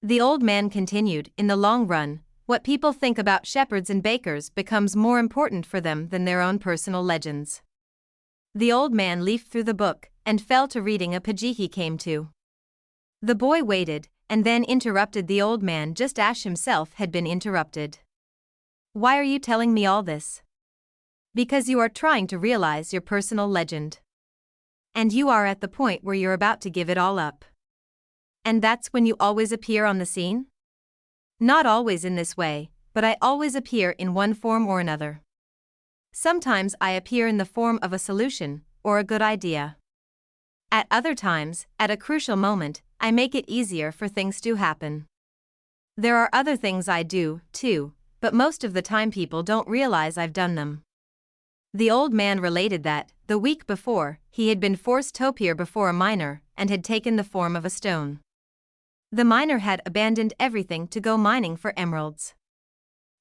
The old man continued, in the long run, what people think about shepherds and bakers becomes more important for them than their own personal legends. The old man leafed through the book and fell to reading a page he came to. The boy waited, and then interrupted the old man just as himself had been interrupted. Why are you telling me all this? Because you are trying to realize your personal legend. And you are at the point where you're about to give it all up. And that's when you always appear on the scene? Not always in this way, but I always appear in one form or another. Sometimes I appear in the form of a solution, or a good idea. At other times, at a crucial moment, I make it easier for things to happen. There are other things I do, too, but most of the time people don't realize I've done them. The old man related that, the week before, he had been forced to appear before a miner, and had taken the form of a stone. The miner had abandoned everything to go mining for emeralds.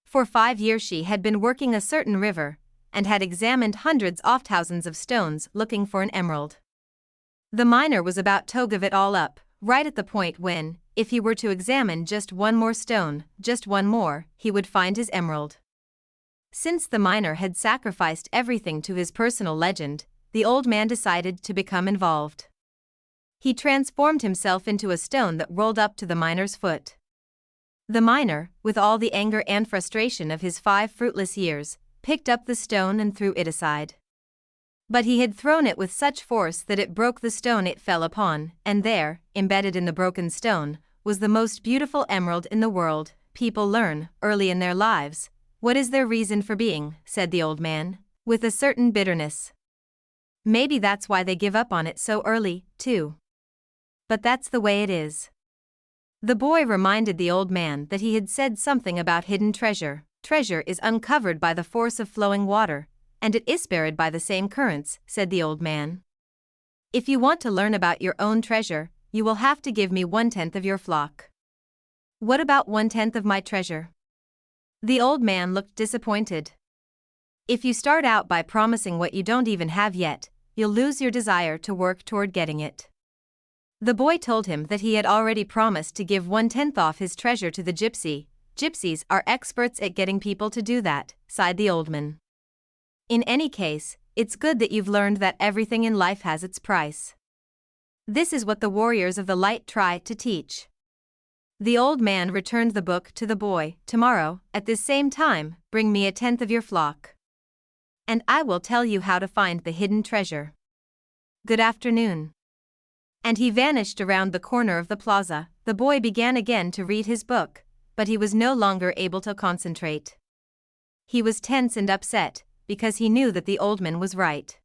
For 5 years she had been working a certain river, and had examined hundreds of thousands of stones looking for an emerald. The miner was about to give it all up, right at the point when, if he were to examine just one more stone, just one more, he would find his emerald. Since the miner had sacrificed everything to his personal legend, the old man decided to become involved. He transformed himself into a stone that rolled up to the miner's foot. The miner, with all the anger and frustration of his 5 fruitless years, picked up the stone and threw it aside. But he had thrown it with such force that it broke the stone it fell upon, and there, embedded in the broken stone, was the most beautiful emerald in the world. People learn, early in their lives, what is their reason for being, said the old man, with a certain bitterness. Maybe that's why they give up on it so early, too. But that's the way it is. The boy reminded the old man that he had said something about hidden treasure. Treasure is uncovered by the force of flowing water, and it is buried by the same currents, said the old man. If you want to learn about your own treasure, you will have to give me 1/10 of your flock. What about 1/10 of my treasure? The old man looked disappointed. If you start out by promising what you don't even have yet, you'll lose your desire to work toward getting it. The boy told him that he had already promised to give 1/10 of his treasure to the gypsy. Gypsies are experts at getting people to do that, sighed the old man. In any case, it's good that you've learned that everything in life has its price. This is what the warriors of the light try to teach. The old man returned the book to the boy. Tomorrow, at this same time, bring me 1/10 of your flock. And I will tell you how to find the hidden treasure. Good afternoon. And he vanished around the corner of the plaza. The boy began again to read his book, but he was no longer able to concentrate. He was tense and upset, because he knew that the old man was right.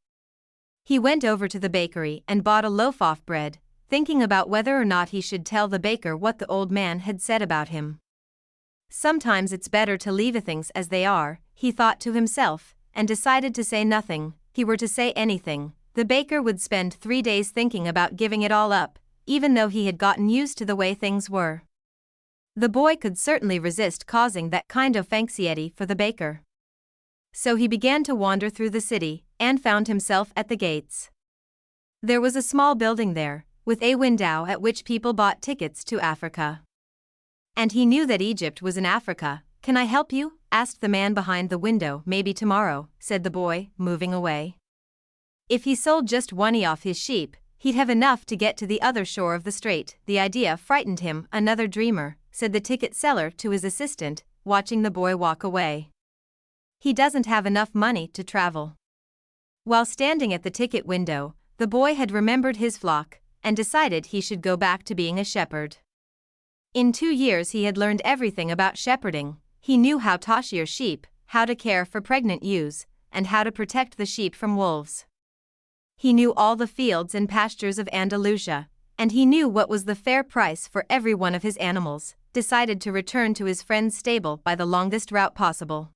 He went over to the bakery and bought a loaf of bread, thinking about whether or not he should tell the baker what the old man had said about him. Sometimes it's better to leave things as they are, he thought to himself, and decided to say nothing. He were to say anything, the baker would spend 3 days thinking about giving it all up, even though he had gotten used to the way things were. The boy could certainly resist causing that kind of anxiety for the baker. So he began to wander through the city, and found himself at the gates. There was a small building there, with a window at which people bought tickets to Africa. And he knew that Egypt was in Africa. Can I help you? Asked the man behind the window. Maybe tomorrow, said the boy, moving away. If he sold just one of his sheep, he'd have enough to get to the other shore of the strait. The idea frightened him. Another dreamer, said the ticket seller to his assistant, watching the boy walk away. He doesn't have enough money to travel. While standing at the ticket window, the boy had remembered his flock, and decided he should go back to being a shepherd. In 2 years he had learned everything about shepherding. He knew how to shear sheep, how to care for pregnant ewes, and how to protect the sheep from wolves. He knew all the fields and pastures of Andalusia, and he knew what was the fair price for every one of his animals, decided to return to his friend's stable by the longest route possible.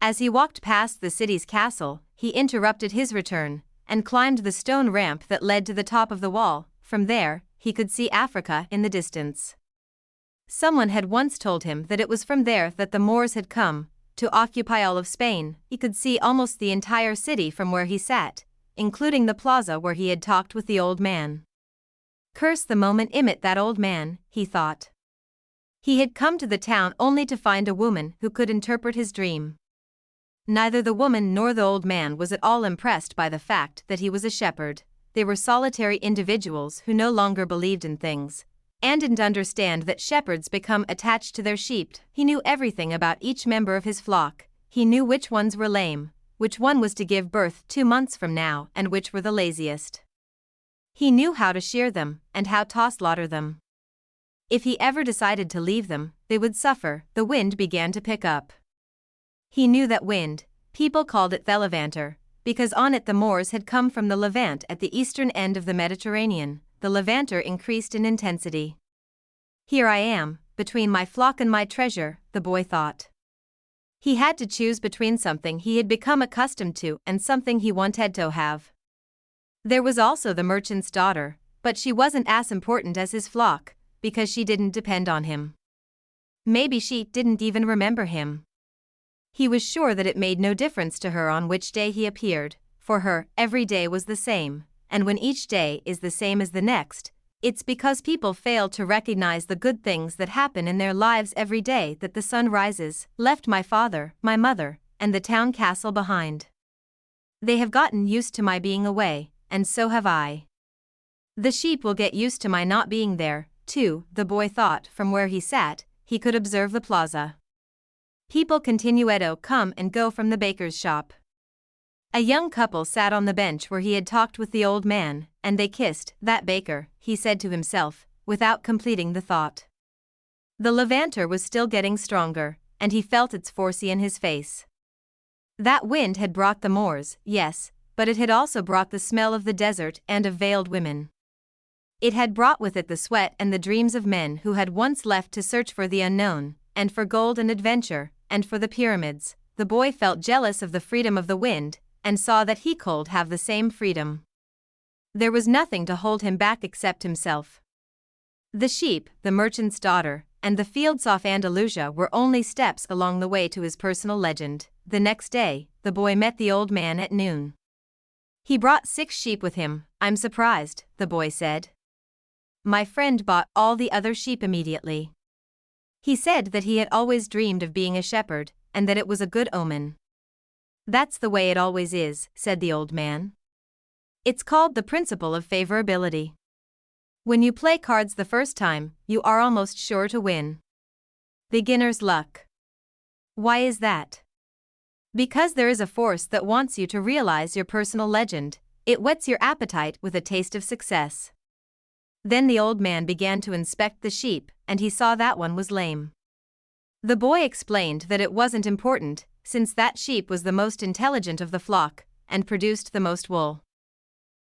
As he walked past the city's castle, he interrupted his return, and climbed the stone ramp that led to the top of the wall. From there, he could see Africa in the distance. Someone had once told him that it was from there that the Moors had come, to occupy all of Spain. He could see almost the entire city from where he sat, including the plaza where he had talked with the old man. Curse the moment, emit that old man, he thought. He had come to the town only to find a woman who could interpret his dream. Neither the woman nor the old man was at all impressed by the fact that he was a shepherd. They were solitary individuals who no longer believed in things, and didn't understand that shepherds become attached to their sheep. He knew everything about each member of his flock. He knew which ones were lame, which one was to give birth 2 months from now, and which were the laziest. He knew how to shear them, and how to slaughter them. If he ever decided to leave them, they would suffer. The wind began to pick up. He knew that wind, people called it the Levanter, because on it the Moors had come from the Levant at the eastern end of the Mediterranean. The Levanter increased in intensity. Here I am, between my flock and my treasure, the boy thought. He had to choose between something he had become accustomed to and something he wanted to have. There was also the merchant's daughter, but she wasn't as important as his flock, because she didn't depend on him. Maybe she didn't even remember him. He was sure that it made no difference to her on which day he appeared. For her, every day was the same, and when each day is the same as the next, it's because people fail to recognize the good things that happen in their lives every day that the sun rises. Left my father, my mother, and the town castle behind. They have gotten used to my being away, and so have I. The sheep will get used to my not being there, too, the boy thought. From where he sat, he could observe the plaza. People continued to come and go from the baker's shop. A young couple sat on the bench where he had talked with the old man, and they kissed. That baker, he said to himself, without completing the thought. The Levanter was still getting stronger, and he felt its force in his face. That wind had brought the Moors, yes, but it had also brought the smell of the desert and of veiled women. It had brought with it the sweat and the dreams of men who had once left to search for the unknown, and for gold and adventure, and for the pyramids. The boy felt jealous of the freedom of the wind, and saw that he could have the same freedom. There was nothing to hold him back except himself. The sheep, the merchant's daughter, and the fields off Andalusia were only steps along the way to his personal legend. The next day, the boy met the old man at noon. He brought 6 sheep with him. I'm surprised, the boy said. My friend bought all the other sheep immediately. He said that he had always dreamed of being a shepherd, and that it was a good omen. That's the way it always is, said the old man. It's called the principle of favorability. When you play cards the first time, you are almost sure to win. Beginner's luck. Why is that? Because there is a force that wants you to realize your personal legend. It whets your appetite with a taste of success. Then the old man began to inspect the sheep, and he saw that one was lame. The boy explained that it wasn't important, since that sheep was the most intelligent of the flock, and produced the most wool.